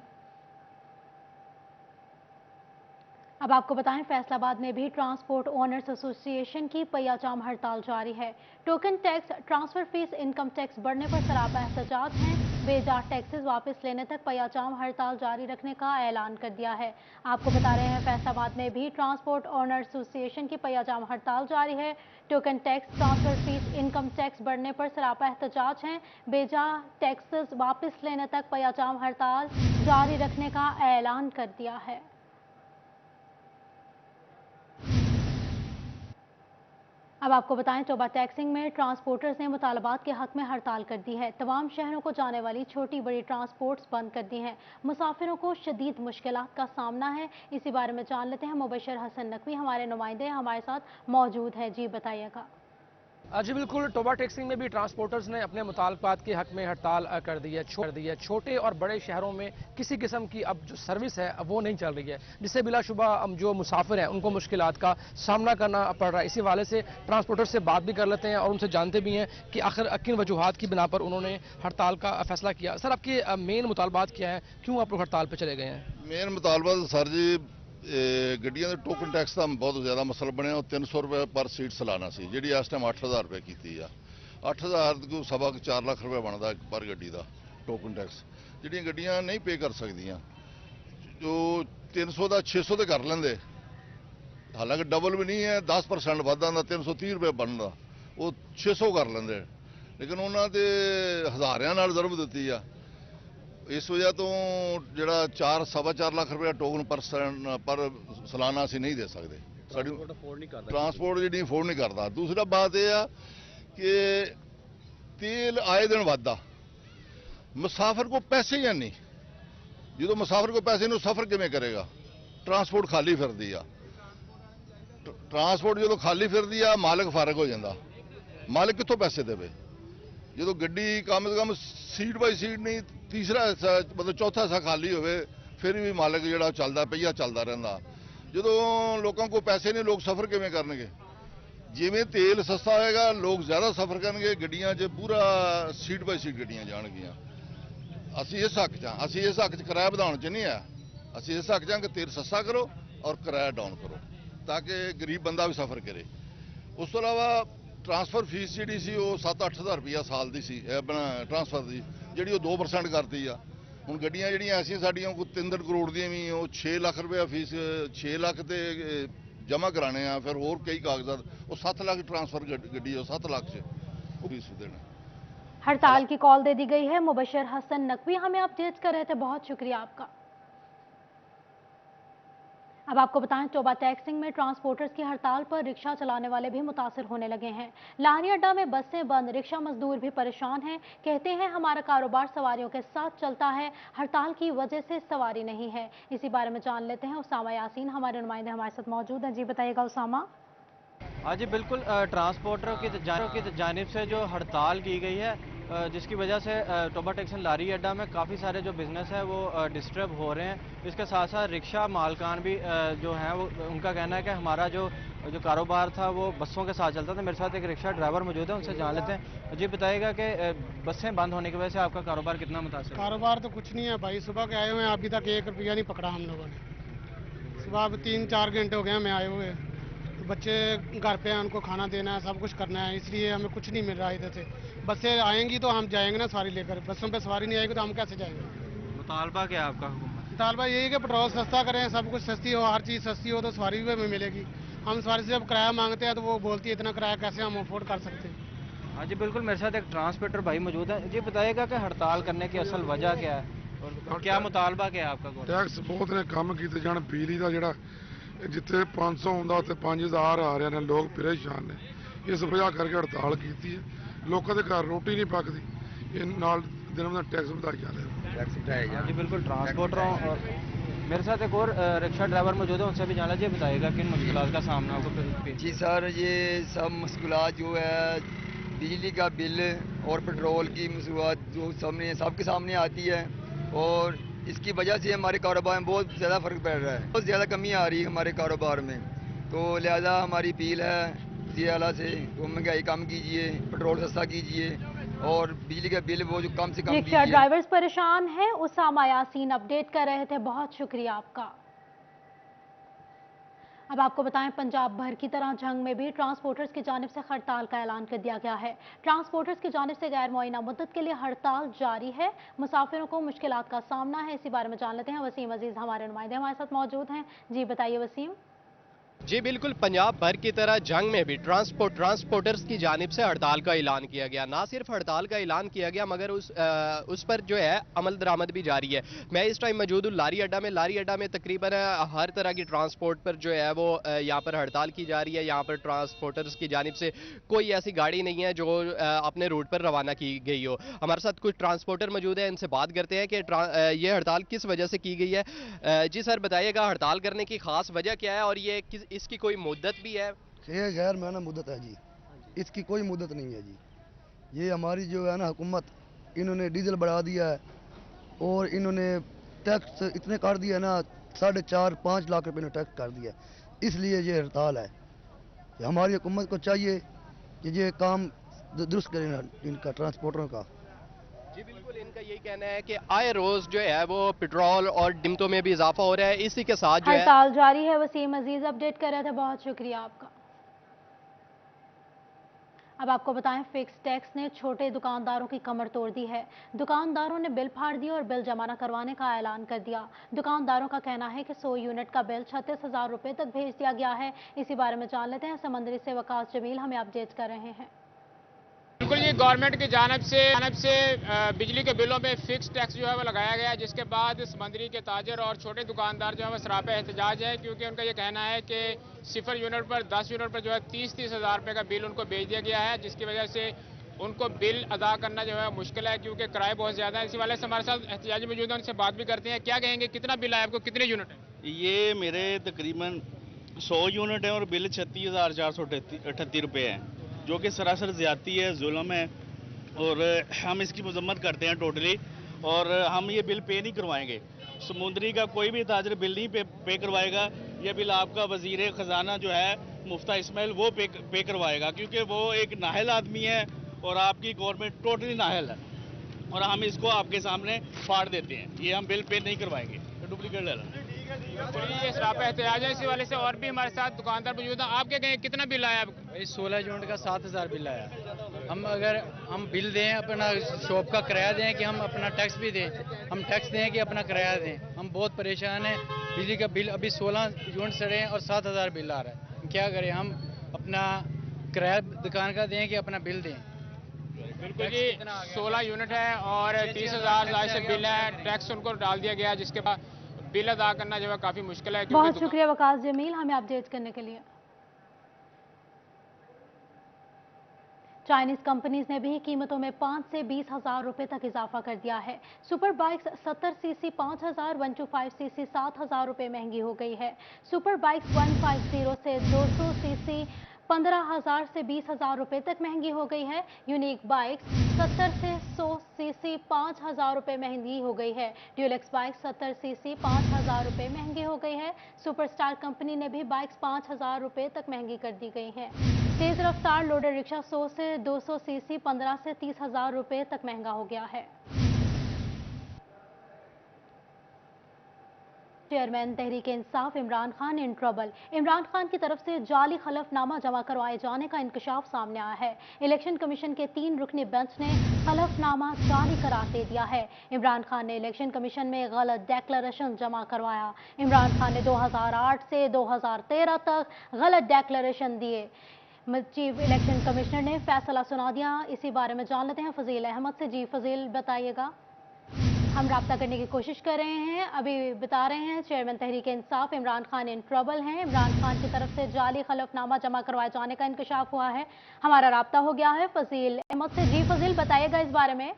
अब आपको बताएं, फैसलाबाद में भी ट्रांसपोर्ट ओनर्स एसोसिएशन की पहियाजाम हड़ताल जारी है। Token tax, transfer fees, income tax बढ़ने पर सरापा एहतजाज हैं। बेजा टैक्सेस वापस लेने तक पहियाजाम हड़ताल जारी रखने का ऐलान कर दिया है। आपको बता रहे हैं, फैसलाबाद में भी ट्रांसपोर्ट ओनर्स एसोसिएशन की पहियाजाम हड़ताल जारी है। Token tax, transfer fees, income tax बढ़ने पर सरापा एहतजाज हैं। बेजा टैक्सेस वापस लेने तक पहियाजाम हड़ताल जारी रखने का ऐलान कर दिया है। अब आपको बताएं, टोबा टैक्सिंग में ट्रांसपोर्टर्स ने मुतालबात के हक में हड़ताल कर दी है। तमाम शहरों को जाने वाली छोटी बड़ी ट्रांसपोर्ट्स बंद कर दी हैं। मुसाफिरों को शदीद मुश्किलात का सामना है। इसी बारे में जान लेते हैं। मुबशर हसन नकवी हमारे नुमाइंदे हमारे साथ मौजूद है। जी बताइएगा। जी बिल्कुल, टोबा टैक्सिंग में भी ट्रांसपोर्टर्स ने अपने मुतालबात के हक में हड़ताल कर दी है। छोटे और बड़े शहरों में किसी किस्म की अब जो सर्विस है वो नहीं चल रही है, जिससे बिलाशुबा जो मुसाफिर हैं उनको मुश्किलात का सामना करना पड़ रहा है। इसी वाले से ट्रांसपोर्टर से बात भी कर लेते हैं और उनसे जानते भी हैं कि आखिर किन वजूहात की बिना पर उन्होंने हड़ताल का फैसला किया। सर, आपके मेन मुतालबात क्या है, क्यों आप लोग हड़ताल पर चले गए हैं? मेन मुतालबात सर जी ਗੱਡੀਆਂ ਦੇ ਟੋਕਨ ਟੈਕਸ ਦਾ ਬਹੁਤ ਜ਼ਿਆਦਾ ਮਸਲਾ ਬਣਿਆ। ਉਹ 300 ਰੁਪਏ ਪਰ ਸੀਟ ਸਾਲਾਨਾ ਸੀ, ਜਿਹੜੀ ਇਸ ਟਾਈਮ 8000 ਰੁਪਏ ਕੀਤੀ ਆ। 8000 ਕੋ ਸਵਾ 4 ਲੱਖ ਰੁਪਏ ਬਣਦਾ ਪਰ ਗੱਡੀ ਦਾ ਟੋਕਨ ਟੈਕਸ। ਜਿਹੜੀਆਂ ਗੱਡੀਆਂ ਨਹੀਂ ਪੇ ਕਰ ਸਕਦੀਆਂ, ਜੋ 300 ਦਾ 600 ਤੇ ਕਰ ਲੈਂਦੇ, ਹਾਲਾਂਕਿ ਡਬਲ ਵੀ ਨਹੀਂ ਹੈ, 10% ਵਾਧਾ ਦਾ 330 ਰੁਪਏ ਬਣਦਾ, ਉਹ 600 ਕਰ ਲੈਂਦੇ। ਲੇਕਿਨ ਉਹਨਾਂ ਦੇ ਹਜ਼ਾਰਿਆਂ ਨਾਲ ਜ਼ਰਬ ਦਿੱਤੀ ਆ। ਇਸ ਵਜ੍ਹਾ ਤੋਂ ਜਿਹੜਾ ਸਵਾ 4 ਲੱਖ ਰੁਪਏ ਟੋਕਨ ਪਰ ਸਾਲਾਨਾ ਅਸੀਂ ਨਹੀਂ ਦੇ ਸਕਦੇ। ਸਾਡੀ ਟਰਾਂਸਪੋਰਟ ਜਿਹੜੀ ਅਫੋਰਡ ਨਹੀਂ ਕਰਦਾ। ਦੂਸਰਾ ਬਾਤ ਇਹ ਆ ਕਿ ਤੇਲ ਆਏ ਦਿਨ ਵੱਧਦਾ, ਮੁਸਾਫਰ ਕੋ ਪੈਸੇ ਹੀ ਨਹੀਂ। ਜਦੋਂ ਮੁਸਾਫਰ ਕੋ ਪੈਸੇ ਨਹੀਂ, ਸਫ਼ਰ ਕਿਵੇਂ ਕਰੇਗਾ? ਟਰਾਂਸਪੋਰਟ ਖਾਲੀ ਫਿਰਦੀ ਆ। ਟਰਾਂਸਪੋਰਟ ਜਦੋਂ ਖਾਲੀ ਫਿਰਦੀ ਆ, ਮਾਲਕ ਫਾਰਗ ਹੋ ਜਾਂਦਾ। ਮਾਲਕ ਕਿੱਥੋਂ ਪੈਸੇ ਦੇਵੇ? ਜਦੋਂ ਗੱਡੀ ਕਮ ਸੇ ਕਮ ਸੀਟ ਬਾਈ ਸੀਟ ਨਹੀਂ, ਤੀਸਰਾ ਹਿੱਸਾ ਮਤਲਬ ਚੌਥਾ ਹਿੱਸਾ ਖਾਲੀ ਹੋਵੇ, ਫਿਰ ਵੀ ਮਾਲਕ ਜਿਹੜਾ ਚੱਲਦਾ ਪਈਆ ਚੱਲਦਾ ਰਹਿੰਦਾ। ਜਦੋਂ ਲੋਕਾਂ ਕੋਲ ਪੈਸੇ ਨਹੀਂ, ਲੋਕ ਸਫ਼ਰ ਕਿਵੇਂ ਕਰਨਗੇ? ਜਿਵੇਂ ਤੇਲ ਸਸਤਾ ਹੋਏਗਾ, ਲੋਕ ਜ਼ਿਆਦਾ ਸਫ਼ਰ ਕਰਨਗੇ, ਗੱਡੀਆਂ 'ਚ ਪੂਰਾ ਸੀਟ ਬਾਈ ਸੀਟ ਗੱਡੀਆਂ ਜਾਣਗੀਆਂ। ਅਸੀਂ ਇਸ ਹੱਕ 'ਚ ਹਾਂ। ਅਸੀਂ ਇਸ ਹੱਕ 'ਚ ਕਿਰਾਇਆ ਵਧਾਉਣ 'ਚ ਨਹੀਂ ਆ। ਅਸੀਂ ਇਸ ਹੱਕ 'ਚ ਹਾਂ ਕਿ ਤੇਲ ਸਸਤਾ ਕਰੋ ਔਰ ਕਿਰਾਇਆ ਡਾਊਨ ਕਰੋ, ਤਾਂ ਕਿ ਗਰੀਬ ਬੰਦਾ ਵੀ ਸਫ਼ਰ ਕਰੇ। ਉਸ ਤੋਂ ਇਲਾਵਾ ਟਰਾਂਸਫਰ ਫੀਸ ਜਿਹੜੀ ਸੀ ਉਹ 7-8 ਹਜ਼ਾਰ ਰੁਪਈਆ ਸਾਲ ਦੀ ਸੀ, ਆਪਣਾ ਟਰਾਂਸਫਰ ਦੀ, ਜਿਹੜੀ ਉਹ 2% ਕਰਤੀ ਆ। ਹੁਣ ਗੱਡੀਆਂ ਜਿਹੜੀਆਂ ਐਸੀਆਂ ਸਾਡੀਆਂ ਕੋਈ 3 ਕਰੋੜ ਦੀਆਂ ਵੀ, ਉਹ 6 ਲੱਖ ਰੁਪਇਆ ਫੀਸ, 6 ਲੱਖ ਤੇ ਜਮ੍ਹਾਂ ਕਰਾਣੇ ਆ, ਫਿਰ ਹੋਰ ਕਈ ਕਾਗਜ਼ਾਤ, ਉਹ 7 ਲੱਖ ट्रांसफर ਗੱਡੀ, ਉਹ 7 ਲੱਖ 'ਚ ਉਹ फीस देना। हड़ताल की कॉल दे दी गई है। मुबशर हसन नकवी हमें अपडेट कर रहे थे, बहुत शुक्रिया आपका। अब आपको बताएं, टोबा टैक्सिंग में ट्रांसपोर्टर्स की हड़ताल पर रिक्शा चलाने वाले भी मुतासिर होने लगे हैं। लाहरी अड्डा में बसें बंद, रिक्शा मजदूर भी परेशान हैं। कहते हैं हमारा कारोबार सवारियों के साथ चलता है, हड़ताल की वजह से सवारी नहीं है। इसी बारे में जान लेते हैं। उसामा यासीन हमारे नुमाइंदे हमारे साथ मौजूद हैं। जी बताइएगा उसामा। हाँ जी बिल्कुल, ट्रांसपोर्टरों की जानिब से जो हड़ताल की गई है, जिसकी वजह से टोबा टैक्सी लारी अड्डा में काफ़ी सारे जो बिज़नेस है वो डिस्टर्ब हो रहे हैं। इसके साथ साथ रिक्शा मालकान भी जो हैं वो, उनका कहना है कि हमारा जो कारोबार था वो बसों के साथ चलता था। मेरे साथ एक रिक्शा ड्राइवर मौजूद है, उनसे जान लेते हैं। जी बताइएगा कि बसें बंद होने की वजह से आपका कारोबार कितना मुतासर? कारोबार तो कुछ नहीं है भाई, सुबह के आए हुए हैं, अभी तक 1 रुपया नहीं पकड़ा हम लोगों ने। सुबह अब 3-4 घंटे हो गए हमें आए हुए। बच्चे घर पे हैं, उनको खाना देना है, सब कुछ करना है, इसलिए हमें कुछ नहीं मिल रहा है इधर से। बसें आएंगी तो हम जाएंगे ना सवारी लेकर, बसों पे सवारी नहीं आएगी तो हम कैसे जाएंगे? मुतालबा क्या है आपका हुकूमत? मुतालबा यही है कि पेट्रोल सस्ता करें, सब कुछ सस्ती हो, हर चीज़ सस्ती हो तो सवारी भी हमें मिलेगी। हम सवारी से जब किराया मांगते हैं तो वो बोलती है इतना किराया कैसे हम अफोर्ड कर सकते हैं। हाँ जी बिल्कुल, मेरे साथ एक ट्रांसपोर्टर भाई मौजूद है। जी बताइएगा कि हड़ताल करने की असल वजह क्या है और क्या मुतालबा क्या है आपका? टैक्स बहुत ने कम किए जाने, बिजली का जोड़ा जिथे 500 होंदा उत्थे 5000 आ रहे हैं, लोग परेशान ने। इस वजह करके हड़ताल की है। लोगों के घर रोटी नहीं पकती, दिन में टैक्स बढ़ाई जा रहे हैं। जी बिल्कुल, ट्रांसपोर्टरों और मेरे साथ एक और रिक्शा ड्राइवर मौजूद है, उनसे भी जाना। जी बताइएगा किन मुश्किलात का सामना आपको? जी सर, ये सब मुश्किलात जो है बिजली का बिल और पेट्रोल की मुश्किलात जो सबके सामने आती है, और इसकी वजह से हमारे कारोबार में बहुत ज़्यादा फ़र्क पड़ रहा है, बहुत ज़्यादा कमी आ रही है हमारे कारोबार में। तो लिहाजा हमारी अपील है वज़ीर आला से, तो महंगाई कम कीजिए, पेट्रोल सस्ता कीजिए और बिजली का बिल वो जो कम से कम कीजिए। रिक्शा ड्राइवर्स परेशान हैं। उसामा यासीन अपडेट कर रहे थे, बहुत शुक्रिया आपका। अब आपको बताएं, पंजाब भर की तरह जंग में भी ट्रांसपोर्टर्स की जानिब से हड़ताल का ऐलान कर दिया गया है। ट्रांसपोर्टर्स की जानिब से गैर मुअय्यना मुद्दत के लिए हड़ताल जारी है। मुसाफिरों को मुश्किलात का सामना है। इसी बारे में जान लेते हैं। वसीम अजीज हमारे नुमाइंदे हमारे साथ मौजूद हैं। जी बताइए वसीम। जी बिल्कुल, पंजाब भर की तरह जंग में भी ट्रांसपोर्टर्स की जानिब से हड़ताल का ऐलान किया गया। ना सिर्फ हड़ताल का ऐलान किया गया मगर उस पर जो है अमल दरामद भी जारी है। मैं इस टाइम मौजूद हूँ लारी अड्डा में। लारी अड्डा में तकरीबन हर तरह की ट्रांसपोर्ट पर जो है वो यहाँ पर हड़ताल की जा रही है। यहाँ पर ट्रांसपोर्टर्स की जानिब से कोई ऐसी गाड़ी नहीं है जो अपने रूट पर रवाना की गई हो। हमारे साथ कुछ ट्रांसपोर्टर मौजूद है, इनसे बात करते हैं कि ये हड़ताल किस वजह से की गई है। जी सर बताइएगा, हड़ताल करने की खास वजह क्या है और ये इसकी कोई मुद्दत भी है? ये गैर माना मुद्दत है जी। इसकी कोई मुद्दत नहीं है जी। ये हमारी जो है ना हुकूमत, इन्होंने डीजल बढ़ा दिया है और इन्होंने टैक्स इतने कर दिया ना, 4.5-5 लाख रुपए ने टैक्स कर दिया, इसलिए ये हड़ताल है। हमारी हुकूमत को चाहिए कि ये काम दुरुस्त करें इनका ट्रांसपोर्टरों का। जी बिल्कुल, इनका यही कहना है कि आए रोज जो है वो पेट्रोल और कीमतों में भी इजाफा हो रहा है, इसी के साथ जो है हड़ताल जारी है। वसीम अजीज अपडेट कर रहे थे, बहुत शुक्रिया आपका। अब आपको बताएं, फिक्स टैक्स ने छोटे दुकानदारों की कमर तोड़ दी है। दुकानदारों ने बिल फाड़ दिया और बिल जमा न करवाने का ऐलान कर दिया। दुकानदारों का कहना है कि 100 यूनिट का बिल 36,000 रुपए तक भेज दिया गया है। इसी बारे में जान लेते हैं, समंदरी से वकास जमील हमें अपडेट कर रहे हैं। बिल्कुल, ये गवर्नमेंट की जानब से बिजली के बिलों में फिक्स टैक्स जो है वो लगाया गया, जिसके बाद समंदरी के ताजर और छोटे दुकानदार जो है वो सरापे एहतजाज है, क्योंकि उनका ये कहना है कि 0 यूनिट पर 10 यूनिट पर जो है 30 हज़ार रुपये का बिल उनको भेज दिया गया है, जिसकी वजह से उनको बिल अदा करना जो है मुश्किल है, क्योंकि किराए बहुत ज़्यादा है। इसी वाले से हमारे साथ एहतजाजी मौजूद है, उनसे बात भी करते हैं। क्या कहेंगे, कितना बिल आया आपको, कितने यूनिट है? ये मेरे तकरीबन 100 यूनिट है और बिल 36,438 रुपये है, जो कि सरासर ज़्यादती है, जुल्म है, और हम इसकी मजम्मत करते हैं टोटली। और हम ये बिल पे नहीं करवाएंगे। समुद्री का कोई भी ताजर बिल नहीं पे करवाएगा। ये बिल आपका वजीर ख़जाना जो है मुफ्ता इस्माइल वो पे करवाएगा, क्योंकि वो एक नाहल आदमी है और आपकी गवर्नमेंट टोटली नाहल है, और हम इसको आपके सामने फाड़ देते हैं। ये हम बिल पे नहीं करवाएंगे, डुप्लीकेट ले लो। ये सरापा एहतजाज है। इसी वाले से और भी हमारे साथ दुकानदार मौजूद है। आप क्या कहें, कितना बिल आया आपको? भाई 16 यूनिट का 7,000 बिल आया। अगर हम बिल दें, अपना शॉप का किराया दें कि हम अपना टैक्स भी दें, हम टैक्स दें कि अपना किराया दें, हम बहुत परेशान हैं। बिजली का बिल अभी 16 यूनिट सड़े हैं और 7,000 बिल आ रहा है। क्या करें, हम अपना किराया दुकान का दें कि अपना बिल दें? बिल्कुल जी, 16 यूनिट है और 30,000 से बिल है, टैक्स उनको डाल दिया गया, जिसके बाद बिल अदा करना जो है काफी मुश्किल है। बहुत शुक्रिया वकास जमील हमें अपडेट करने के लिए। चाइनीज कंपनीज ने भी कीमतों में 5 से 20,000 रुपए तक इजाफा कर दिया है। सुपर बाइक्स 70 सीसी 5,000, 125 सीसी 7,000 रुपए महंगी हो गई है। सुपर बाइक्स 150 से 200 सीसी 15,000 से 20,000 रुपए तक महंगी हो गई है। यूनिक बाइक्स 70 से 100 सीसी 5,000 रुपए महंगी हो गई है। ड्यूलेक्स बाइक्स 70 सीसी 5,000 रुपए महंगी हो गई है। सुपर स्टार कंपनी ने भी बाइक्स 5,000 रुपए तक महंगी कर दी गई हैं। तेज रफ्तार लोडर रिक्शा 100 से 200 सीसी 15 से 30,000 रुपए तक महंगा हो गया है। Chairman Tehreek Insaf Imran Khan in trouble. Imran Khan की तरफ से जाली खलफनामा जमा करवाए जाने का इंकशाफ सामने आया है। इलेक्शन कमीशन के 3 रुकनी बेंच ने खलफनामा जाली करार दे दिया है। इमरान खान ने इलेक्शन कमीशन में गलत डेक्लेरेशन जमा करवाया। इमरान खान ने 2008 से 2013 तक गलत डेक्लेरेशन दिए। चीफ इलेक्शन कमिश्नर ने फैसला सुना दिया। इसी बारे में जान लेते हैं फजील अहमद से। जी फजील, बताइएगा। हम राब्ता करने की कोशिश कर रहे हैं, अभी बता रहे हैं chairman Tehreek Insaf Imran Khan in trouble हैं। इमरान खान की तरफ से जाली खलफनामा जमा करवाए जाने का इंकशाफ हुआ है। हमारा राब्ता हो गया है फजील अहमद से। जी फजील, बताइएगा इस बारे में।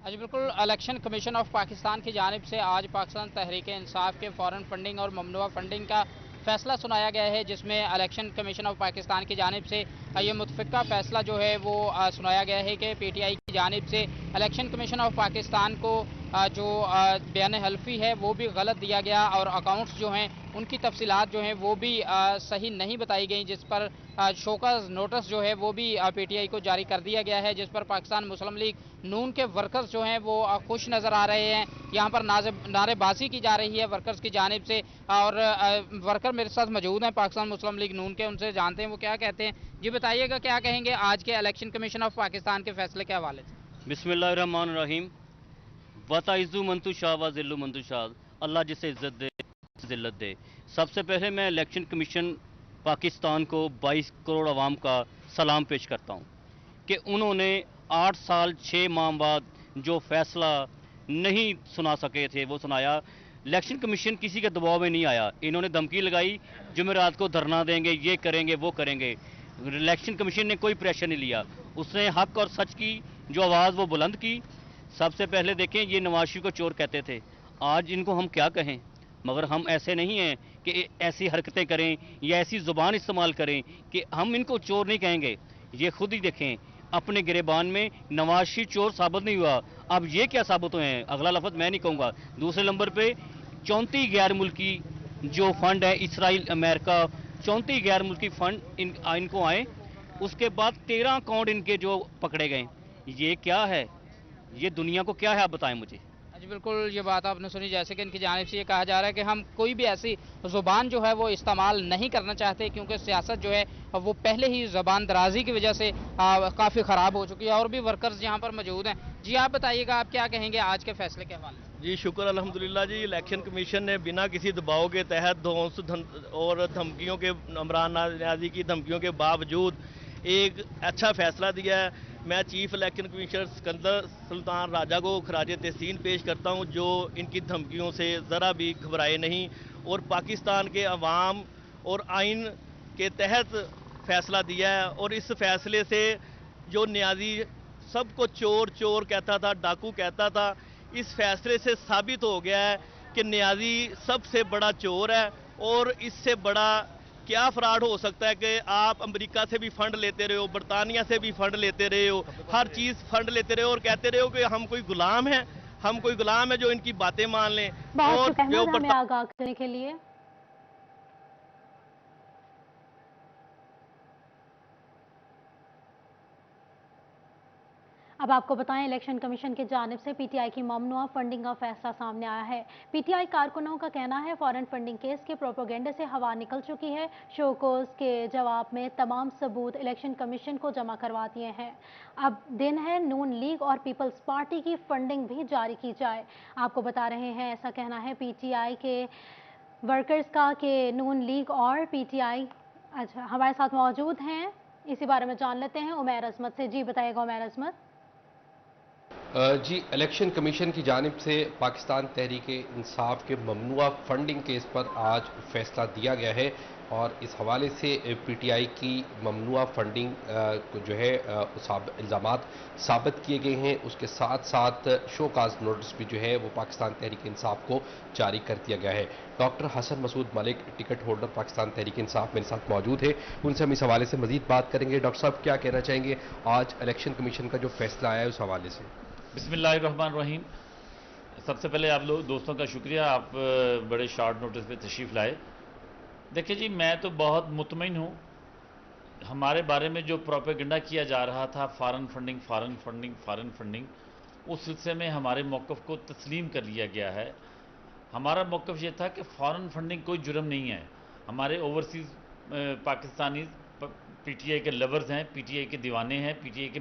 जी बिल्कुल, इलेक्शन कमीशन ऑफ पाकिस्तान की जानिब से आज पाकिस्तान तहरीक इंसाफ के फॉरेन फंडिंग और ममनुआ फंडिंग का फैसला सुनाया गया है, जिसमें इलेक्शन कमीशन ऑफ पाकिस्तान की जानिब से ये मुतफ़िका फैसला जो है वो सुनाया गया है कि पीटीआई की जानिब से इलेक्शन कमीशन ऑफ पाकिस्तान को जो बयान हल्फी है वो भी गलत दिया गया और अकाउंट्स जो हैं उनकी तफसीलात जो हैं वो भी सही नहीं बताई गई, जिस पर शोकॉज नोटिस जो है वो भी पीटीआई को जारी कर दिया गया है, जिस पर पाकिस्तान मुस्लिम लीग नून के वर्कर्स जो हैं वो खुश नज़र आ रहे हैं। यहाँ पर नारेबाजी की जा रही है वर्कर्स की जानिब से, और वर्कर मेरे साथ मौजूद हैं पाकिस्तान मुस्लिम लीग नून के, उनसे जानते हैं वो क्या कहते हैं। जी बताइएगा, क्या कहेंगे आज के इलेक्शन कमीशन ऑफ पाकिस्तान के फैसले के हवाले से? बिस्मिल्लाहिर्रहमानिर्रहीम। वताइज़ु मंतुशाह व ज़िल्लु मंतुशाह, अल्लाह जिसे इज़्ज़त दे ज़िल्लत दे। सबसे पहले मैं इलेक्शन कमीशन पाकिस्तान को 22 करोड़ आवाम का सलाम पेश करता हूँ कि उन्होंने 8 साल 6 माह बाद जो फैसला नहीं सुना सके थे वो सुनाया। इलेक्शन कमीशन किसी के दबाव में नहीं आया। इन्होंने धमकी लगाई जुमेरात को धरना देंगे, ये करेंगे वो करेंगे। इलेक्शन कमीशन ने कोई प्रेशर नहीं लिया, उसने हक और सच की जो आवाज़ वो बुलंद की। सबसे पहले देखें, ये नवाज शरीफ को चोर कहते थे, आज इनको हम क्या कहें, मगर हम ऐसे नहीं हैं कि ऐसी हरकतें करें या ऐसी ज़ुबान इस्तेमाल करें कि हम इनको चोर नहीं कहेंगे। ये खुद ही देखें, अपने गिरेबान में नवाज शरीफ चोर साबित नहीं हुआ, अब ये क्या साबित हुए हैं, अगला लफ्ज़ मैं नहीं कहूँगा। दूसरे नंबर पे 34 गैर मुल्की जो फंड है, इसराइल, अमेरिका, 34 गैर मुल्की फंड इनको आए, उसके बाद 13 अकाउंट इनके जो पकड़े गए। ये क्या है, ये दुनिया को क्या है, आप बताएं मुझे। जी बिल्कुल, ये बात आपने सुनी, जैसे कि इनकी जानिब से ये कहा जा रहा है कि हम कोई भी ऐसी ज़ुबान जो है वो इस्तेमाल नहीं करना चाहते, क्योंकि सियासत जो है वो पहले ही ज़बान दराजी की वजह से काफ़ी ख़राब हो चुकी है। और भी वर्कर्स यहाँ पर मौजूद हैं। जी आप बताइएगा, आप क्या कहेंगे आज के फैसले के हवाले से? जी शुक्र अल्हम्दुलिल्लाह जी, इलेक्शन कमीशन ने बिना किसी दबाव के तहत धौंस और धमकियों के, इमरान न्याजी की धमकियों के बावजूद एक अच्छा फैसला दिया है। मैं chief election commissioner Sikandar Sultan Raja को खराज तहसीन पेश करता हूं, जो इनकी धमकियों से ज़रा भी घबराए नहीं और पाकिस्तान के अवाम और आइन के तहत फैसला दिया है। और इस फैसले से जो न्याजी सबको चोर चोर कहता था, डाकू कहता था, इस फैसले से साबित हो गया है कि न्याजी सबसे बड़ा चोर है। और इससे बड़ा क्या फ्रॉड हो सकता है कि आप अमेरिका से भी फंड लेते रहे हो, बरतानिया से भी फंड लेते रहे हो, हर चीज़ फंड लेते रहे हो और कहते रहे हो कि हम कोई गुलाम हैं, हम कोई गुलाम है जो इनकी बातें मान लें। और जो हमें आगाह करने के लिए अब आपको बताएं, इलेक्शन कमीशन की जानिब से पीटीआई की ममनुआ फंडिंग का फैसला सामने आया है। पीटीआई कारकुनों का कहना है फॉरेन फंडिंग केस के प्रोपेगेंडे से हवा निकल चुकी है। शोकोज के जवाब में तमाम सबूत इलेक्शन कमीशन को जमा करवा दिए हैं। अब दिन है नून लीग और पीपल्स पार्टी की फंडिंग भी जारी की जाए। आपको बता रहे हैं, ऐसा कहना है पीटीआई के वर्कर्स का कि नून लीग और पीटीआई अच्छा हमारे साथ मौजूद हैं। इसी बारे में जान लेते हैं उमैर अजमत से। जी बताइएगा उमैर अजमत। जी, इलेक्शन कमीशन की जानिब से पाकिस्तान तहरीक इंसाफ के ममनुआ फंडिंग केस पर आज फैसला दिया गया है और इस हवाले से पीटीआई की ममनुआ फंडिंग को जो है इल्ज़ामात साबित किए गए हैं। उसके साथ साथ शो काज नोटिस भी जो है वो पाकिस्तान तहरीक इंसाफ को जारी कर दिया गया है। Doctor Hasan Masood Malik, ticket holder Pakistan Tehreek Insaf, मेरे साथ मौजूद है। उनसे हम इस हवाले से मजीद बात करेंगे। डॉक्टर साहब, क्या कहना चाहेंगे आज इलेक्शन कमीशन का जो फैसला आया है उस हवाले से? बिस्मिल्लाहिर्रहमानिर्रहीम। सबसे पहले आप लोग दोस्तों का शुक्रिया, आप बड़े शॉर्ट नोटिस पे तशरीफ़ लाए। देखिए जी, मैं तो बहुत मुतमईन हूँ। हमारे बारे में जो प्रोपेगेंडा किया जा रहा था, foreign funding foreign funding foreign funding, उस सिलसिले में हमारे मौक़िफ़ को तस्लीम कर लिया गया है। हमारा मौक़िफ़ ये था कि फ़ॉरेन फंडिंग कोई जुर्म नहीं है। हमारे ओवरसीज़ पाकिस्तानी पीटीआई के लवर्स हैं, पीटीआई के दीवाने हैं, पीटीआई के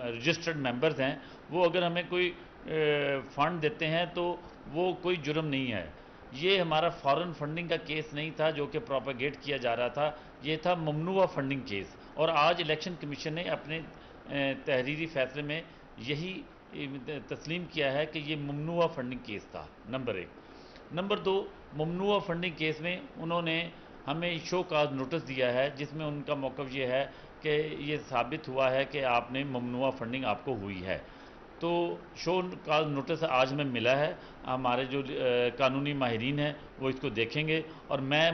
रजिस्टर्ड मेंबर्स हैं, वो अगर हमें कोई फ़ंड देते हैं तो वो कोई जुर्म नहीं है। ये हमारा फॉरेन फंडिंग का केस नहीं था जो कि प्रोपेगेट किया जा रहा था, ये था ममनुआ फंडिंग केस। और आज इलेक्शन कमीशन ने अपने तहरीरी फैसले में यही तस्लीम किया है कि ये ममनुआ फंडिंग केस था, नंबर 1। नंबर 2, ममनुआ फंडिंग केस में उन्होंने हमें शो काज नोटिस दिया है, जिसमें उनका मौक़िफ़ ये है कि ये साबित हुआ है कि आपने ममनुआ फंडिंग आपको हुई है। तो शो काज नोटिस आज हमें मिला है। हमारे जो कानूनी माहिरीन हैं वो इसको देखेंगे और मैं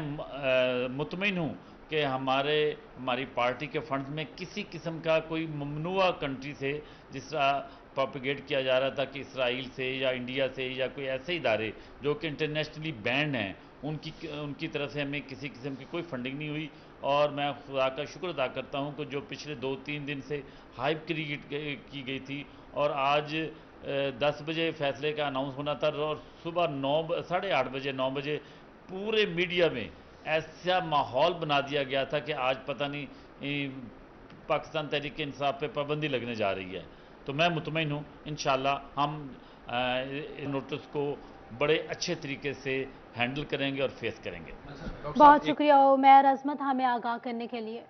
मुतमईन हूँ कि हमारी पार्टी के फंड्स में किसी किस्म का कोई ममनुआ कंट्री से, जिस तरह प्रोपेगेट किया जा रहा था कि इसराइल से या इंडिया से या कोई ऐसे इदारे जो कि इंटरनेशनली बैंड हैं, उनकी तरफ से हमें किसी किस्म की कोई फंडिंग नहीं हुई। और मैं खुदा का शुक्र अदा करता हूं कि जो पिछले 2-3 दिन से हाइप क्रिएट की गई थी और आज 10 बजे फैसले का अनाउंस होना था और सुबह 8:30 बजे 9 बजे पूरे मीडिया में ऐसा माहौल बना दिया गया था कि आज पता नहीं पाकिस्तान तहरीक इंसाफ पे पाबंदी लगने जा रही है। तो मैं मुतमईन हूँ, इंशाल्लाह हम नोटिस को बड़े अच्छे तरीके से हैंडल करेंगे और फेस करेंगे। बहुत शुक्रिया उमैर अजमत हमें आगाह करने के लिए।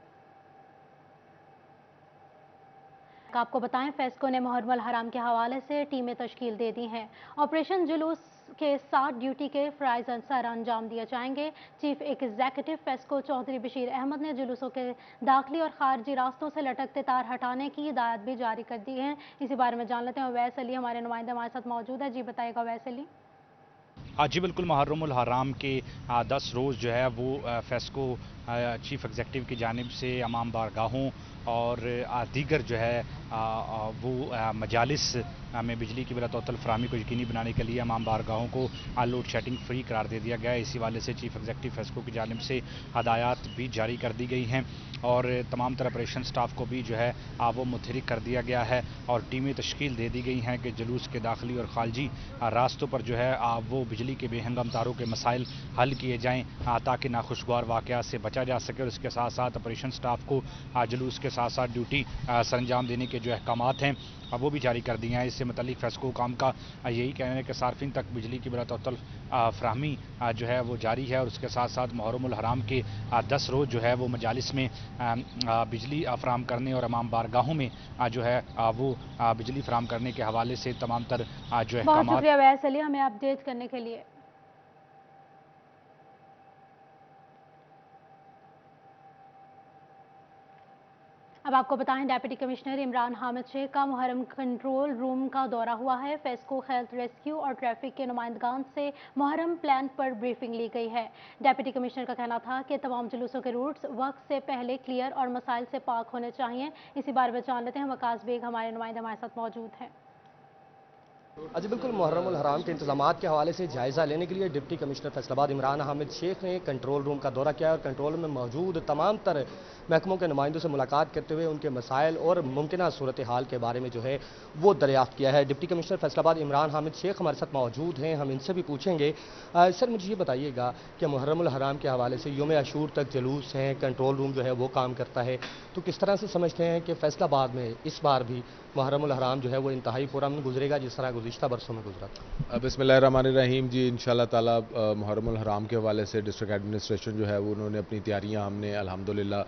आपको बताएं, फेस्को ने मुहर्रम हराम के हवाले से टीमें तश्कील दे दी हैं। ऑपरेशन जुलूस के साथ ड्यूटी के फ़राइज़ अंसार अंजाम दिए जाएंगे। चीफ एग्जीक्यूटिव फेस्को चौधरी बशीर अहमद ने जुलूसों के दाखिली और खारजी रास्तों से लटकते तार हटाने की हिदायत भी जारी कर दी है। इसी बारे में जान लेते हैं, अवैस अली हमारे नुमाइंदे हमारे साथ मौजूद है। जी बताइएगा अवैस अली। जी बिल्कुल, मुहर्रमुल हराम के 10 रोज़ जो है वो फेस्को चीफ एग्जीक्यूटिव की जानिब से अमाम बारगाहों और दीगर जो है वो मजालिस में बिजली की बिलातौतल फराहमी को यकीनी बनाने के लिए अमाम बारगाहों को लोड शेडिंग फ्री करार दे दिया गया है। इसी वाले से चीफ एग्जीक्यूटिव फेस्को की जानिब से हदायत भी जारी कर दी गई हैं और तमाम तरह ऑपरेशन स्टाफ को भी जो है वो मुतहरिक कर दिया गया है और टीमें तश्कील दे दी गई हैं कि जुलूस के दाखिली और खारजी रास्तों पर जो है वो बिजली के बेहंगम तारों के मसाइल हल किए जाएँ ताकि नाखुशगवार वाक़यात से बचा जा सके। और इसके साथ साथ ऑपरेशन स्टाफ को जुलूस के साथ साथ ड्यूटी सरंजाम देने के जो अहकामात हैं वो भी जारी कर दिए हैं। इससे मुतल्लिक फेस्को काम का यही कहना है कि सार्फिन तक बिजली की बिलातौतल फराहमी जो है वो जारी है और उसके साथ साथ मुहर्रमुल हराम के 10 रोज़ जो है वो मजालिस में बिजली फराहम करने और अमाम बारगाहों में जो है वो बिजली फराहम करने के हवाले से तमाम तर जो है बहुत शुक्रिया वैस अली हमें अपडेट करने के लिए। अब आपको बताएं, डिप्टी कमिश्नर इमरान हामिद शेख का मुहर्रम कंट्रोल रूम का दौरा हुआ है। फेस्को, हेल्थ, रेस्क्यू और ट्रैफिक के नुमाइंदगान से मुहर्रम प्लान पर ब्रीफिंग ली गई है। डिप्टी कमिश्नर का कहना था कि तमाम जुलूसों के रूट्स वक्त से पहले क्लियर और मसाइल से पाक होने चाहिए। इसी बारे में जान लेते हैं, वकास बेग हमारे नुमाइंदे हमारे साथ मौजूद हैं। जी बिल्कुल, मुहर्रमुल हराम के इंतजामात के हवाले से जायज़ा लेने के लिए डिप्टी कमिश्नर फैसलाबाद इमरान हामिद शेख ने कंट्रोल रूम का दौरा किया और कंट्रोल में मौजूद तमाम तर महकमों के नुमाइंदों से मुलाकात करते हुए उनके मसाइल और मुमकिन सूरत हाल के बारे में जो है वो दरियाफ्त किया है। डिप्टी कमिश्नर फैसलाबाद इमरान हामिद शेख हमारे साथ मौजूद हैं, हम इनसे भी पूछेंगे। सर मुझे ये बताइएगा कि मुहर्रमुल हराम के हवाले से यौम आशूर तक जुलूस हैं, कंट्रोल रूम जो है वो काम करता है, तो किस तरह से समझते हैं कि फैसलाबाद में इस बार भी मुहर्रमुल हराम जो है वो इंतहाई पुरअमन गुजरेगा जिस तरह गुज़िश्ता बरसों में गुजरा था? बिस्मिल्लाहिर्रहमानिर्रहीम जी, इंशाअल्लाह ताला मुहर्रमुल हराम के हवाले से डिस्ट्रिक्ट एडमिनिस्ट्रेशन जो है वो उन्होंने अपनी तैयारियां हमने अल्हम्दुलिल्लाह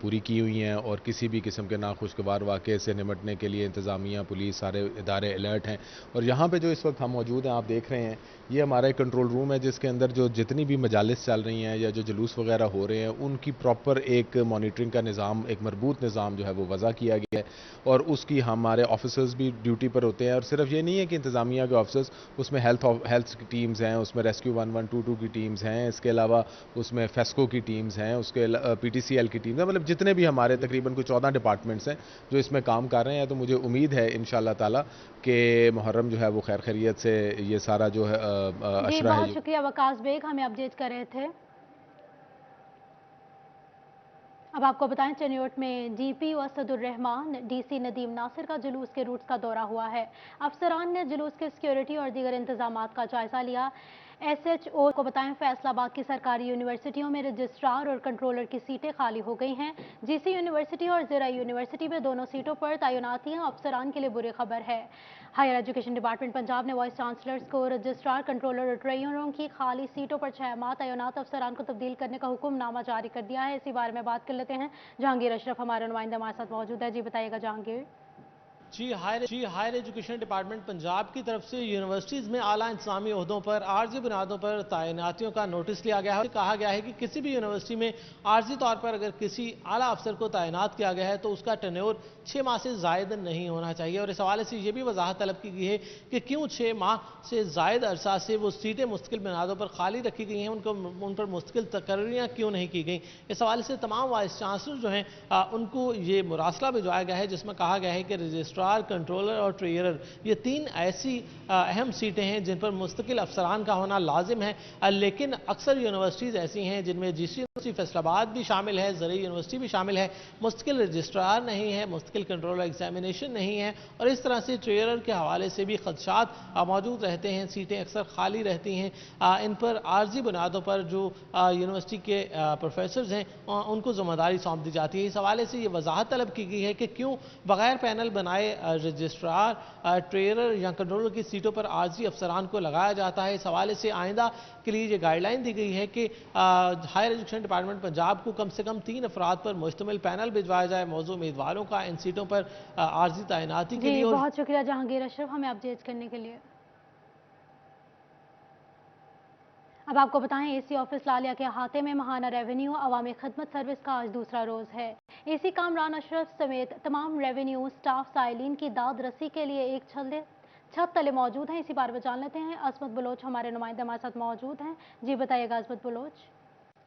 पूरी की हुई हैं और किसी भी किस्म के नाखुशगवार वाक़े से निपटने के लिए इंतज़ामिया, पुलिस, सारे इदारे अलर्ट हैं। और यहाँ पे जो इस वक्त हम मौजूद हैं, आप देख रहे हैं, ये हमारा एक कंट्रोल रूम है जिसके अंदर जो जितनी भी मजालिस चल रही हैं या जो जुलूस वगैरह हो रहे हैं उनकी प्रॉपर एक मॉनिटरिंग का निज़ाम, एक मरबूत निज़ाम जो है वो वज़ा किया गया है और उसकी हमारे ऑफिसर्स भी ड्यूटी पर होते हैं। और सिर्फ ये नहीं है कि इंतज़ामिया के ऑफिसर्स, उसमें हेल्थ की टीम्स हैं, उसमें रेस्क्यू 1122 की टीम्स हैं, इसके अलावा उसमें फेस्को की टीम्स हैं, उसके PTCL की टीम्स हैं, मतलब जितने भी हमारे तकरीबन कुछ 14 डिपार्टमेंट्स हैं जो इसमें काम कर रहे हैं। तो मुझे उम्मीद है इंशाअल्लाह ताला कि मुहर्रम जो है वो खैर खैरियत से ये सारा जो है अशरा है। बहुत शुक्रिया वकास बेग, हमें अपडेट कर रहे थे। अब आपको बताएं, चनियोट में DP असदुर्रहमान, DC नदीम नासिर का जुलूस के रूट्स का दौरा हुआ है। अफसरान ने जुलूस के सिक्योरिटी और दीगर इंतजामात का जायजा लिया। SHO को बताएं, फैसलाबाद की सरकारी यूनिवर्सिटियों में रजिस्ट्रार और कंट्रोलर की सीटें खाली हो गई हैं। GC यूनिवर्सिटी और ज़रा यूनिवर्सिटी में दोनों सीटों पर तैनातियां अफसरान के लिए बुरी खबर है। हायर एजुकेशन डिपार्टमेंट पंजाब ने वाइस चांसलर्स को रजिस्ट्रार, कंट्रोलर और ट्रेनरों की खाली सीटों पर 6 माह तैनात अफसरान को तब्दील करने का हुक्मनामा जारी कर दिया है। इसी बारे में बात कर लेते हैं, जहांगीर अशरफ हमारे नुमाइंदा हमारे साथ मौजूद है। जी बताइएगा Jahangir. Higher education department Punjab की तरफ से यूनिवर्सिटीज़ में आला इंतजामी ओहदों पर आर्जी बुनियादों पर तैनातियों का नोटिस लिया गया है। कहा गया है कि किसी भी यूनिवर्सिटी में आर्जी तौर पर अगर किसी आला अफसर को तैनात किया गया है तो उसका टेन्योर 6 माह से ज़ायद नहीं होना चाहिए। और इस हवाले से ये भी वजाहत तलब की गई है कि क्यों 6 माह से ज़ायद अरसा से वो सीटें मुस्तकिल बुनियादों पर खाली रखी गई हैं, उन पर मुस्तकिल तकर्रियाँ क्यों नहीं की गई। इस हवाले से तमाम वाइस चांसलर जो हैं उनको ये मुरासला भिजवाया गया है जिसमें कहा गया है कि रजिस्ट्रार, कंट्रोलर और ट्रेनर, ये 3 ऐसी अहम सीटें हैं जिन पर मुस्तकिल अफसरान का होना लाजिम है। लेकिन अक्सर यूनिवर्सिटीज़ ऐसी हैं जिनमें GC यूनिवर्सिटी फैसलाबाद भी शामिल है, ज़रा यूनिवर्सिटी भी शामिल है, मुस्तकिल रजिस्ट्रार नहीं है, मुस्तकिल कंट्रोलर एग्जामिनेशन नहीं है और इस तरह से ट्रेनर के हवाले से भी खदशात मौजूद रहते हैं। सीटें अक्सर खाली रहती हैं। इन पर आर्जी बुनियादों पर जो यूनिवर्सिटी के प्रोफेसर्स हैं उनको जिम्मेदारी सौंप दी जाती है। इस हवाले से ये वजाहत तलब की गई है कि क्यों बगैर पैनल बनाए रजिस्ट्रार, ट्रेनर या कंट्रोलर की सीटों पर आर्जी अफसरान को लगाया जाता है। इस हवाले से आइंदा के लिए ये गाइडलाइन दी गई है कि हायर एजुकेशन डिपार्टमेंट पंजाब को कम से कम 3 अफराद पर मुश्तमिल पैनल भिजवाया जाए मौजूद उम्मीदवारों का इन सीटों पर आर्जी तैनाती के लिए। बहुत शुक्रिया जहांगीर अशरफ, हमें अपडेट करने के लिए। अब आपको बताएं, AC ऑफिस लालिया के अहाते में महाना रेवेन्यू अवामी खिदमत सर्विस का आज दूसरा रोज है। AC कामरान अशरफ समेत तमाम रेवेन्यू स्टाफ साइलिन की दाद रसी के लिए एक छत तले मौजूद हैं। इसी बारे में जान लेते हैं, असमत बलोच हमारे नुमाइंदे हमारे साथ मौजूद हैं। जी बताइएगा असमत बलोच।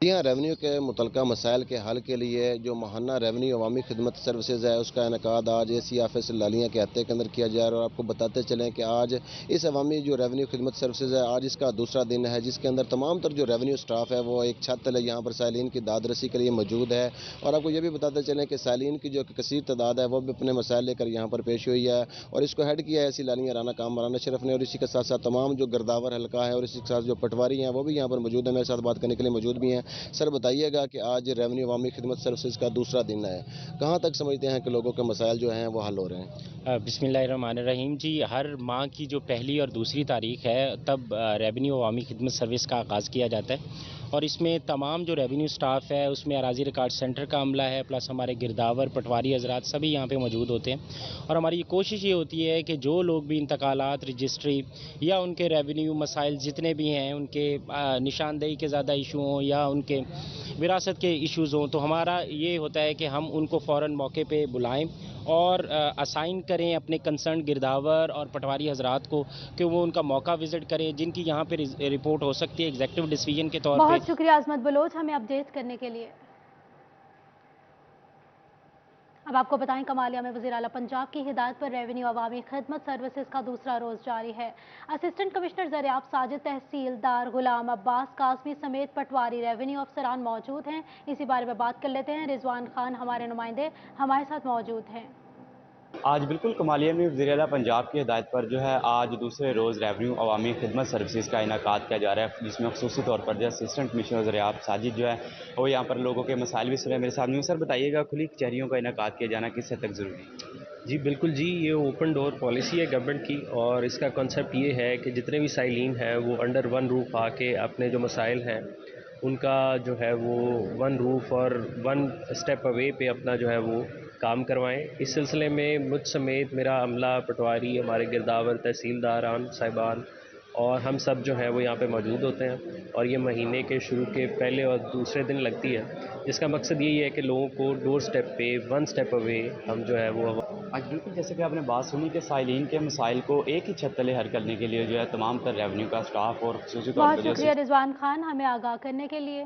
यहाँ रेवेन्यू के मुतलका मसाइल के हल के लिए जो माहाना रेवेन्यू अवामी खिदमत सर्विसेज है उसका इनकाद आज AC ऑफिस लालियाँ के अहते के अंदर किया जा रहा है। और आपको बताते चलें कि आज इस अवामी जो रेवेन्यू खिदमत सर्विसेज है आज इसका दूसरा दिन है, जिसके अंदर तमाम तर जो रेवेन्यू स्टाफ है वो एक छत तले यहाँ पर साइलिन की दाद रसी के लिए मौजूद है। और आपको ये भी बताते चलें कि साइलिन की जो कसीर तादाद है वो भी अपने मसाइल लेकर यहाँ पर पेश हुई है और इसको हेड किया है ऐसी लालियाँ राना कामरान अशरफ ने। और इसी के साथ साथ तमाम जो गर्दावर हल्का है और इसी के साथ जो पटवारी हैं वो भी यहाँ पर मौजूद है, मेरे साथ बात करने के लिए मौजूद भी हैं। सर बताइएगा कि आज रेवेन्यू अवामी खिदमत सर्विसेज का दूसरा दिन है, कहाँ तक समझते हैं कि लोगों के मसाइल जो हैं वो हल हो रहे हैं? बिस्मिल्लाहिर्रहमानिर्रहीम जी, हर माह की जो पहली और दूसरी तारीख है तब रेवेन्यू अवामी खिदमत सर्विस का आगाज़ किया जाता है और इसमें तमाम जो रेवेन्यू स्टाफ है उसमें अराजी रिकॉर्ड सेंटर का अमला है, प्लस हमारे गिरदावर पटवारी हजरात सभी यहाँ पे मौजूद होते हैं। और हमारी कोशिश ये होती है कि जो लोग भी इंतकालात, रजिस्ट्री या उनके रेवेन्यू मसाइल जितने भी हैं, उनके निशानदेही के ज़्यादा इशू हों या उनके विरासत के इश्यूज़ हों, तो हमारा ये होता है कि हम उनको फ़ौरन मौके पे बुलाएं और असाइन करें अपने कंसर्न गिरदावर और पटवारी हजरात को कि वो उनका मौका विजिट करें जिनकी यहाँ पे रिपोर्ट हो सकती है एग्जीक्यूटिव डिसीजन के तौर पे। बहुत शुक्रिया अजमत बलोच हमें अपडेट करने के लिए। अब आपको बताएं, कमालिया में वज़ीर आला पंजाब की हिदायत पर रेवेन्यू अवामी खिदमत सर्विसेज का दूसरा रोज जारी है। असिस्टेंट कमिश्नर ज़रियाब साजिद, तहसीलदार गुलाम अब्बास कासमी समेत पटवारी रेवेन्यू अफसरान मौजूद हैं। इसी बारे में बात कर लेते हैं, रिजवान खान हमारे नुमाइंदे हमारे साथ मौजूद हैं। आज बिल्कुल कमालिया में वज़ीर आला पंजाब की हिदायत पर जो है आज दूसरे रोज़ रेवेन्यू अवामी खिदमत सर्विसेज का इनकाद किया जा रहा है, जिसमें ख़ुसूसी तौर पर जो असिस्टेंट कमिश्नर ज़रियाब साजिद जो है वो यहाँ पर लोगों के मसाइल भी सुने। मेरे सामने सर बताइएगा, खुली कचहरियों का इनकाद किया जाना किस हद तक ज़रूरी है? जी बिल्कुल जी, ये ओपन डोर पॉलिसी है गवर्नमेंट की और इसका कॉन्सेप्ट ये है कि जितने भी साइलिन हैं वो अंडर वन रूफ आके अपने जो मसाइल हैं उनका जो है वो वन रूफ और वन स्टेप अवे पे अपना जो है वो काम करवाएं। इस सिलसिले में मुझ समेत मेरा अमला, पटवारी, हमारे गिरदावर, तहसीलदारान साहिबान और हम सब जो है वो यहाँ पे मौजूद होते हैं और ये महीने के शुरू के पहले और दूसरे दिन लगती है, जिसका मकसद यही है कि लोगों को डोर स्टेप पे वन स्टेप अवे हम जो है वो। आज बिल्कुल जैसे कि आपने बात सुनी कि साइलिन के मसाइल को एक ही छत तले हल करने के लिए जो है तमाम तर रेवेन्यू का स्टाफ और ख़ुसूसी तौर पर बहुत शुक्रिया रिजवान खान हमें आगाह करने के लिए।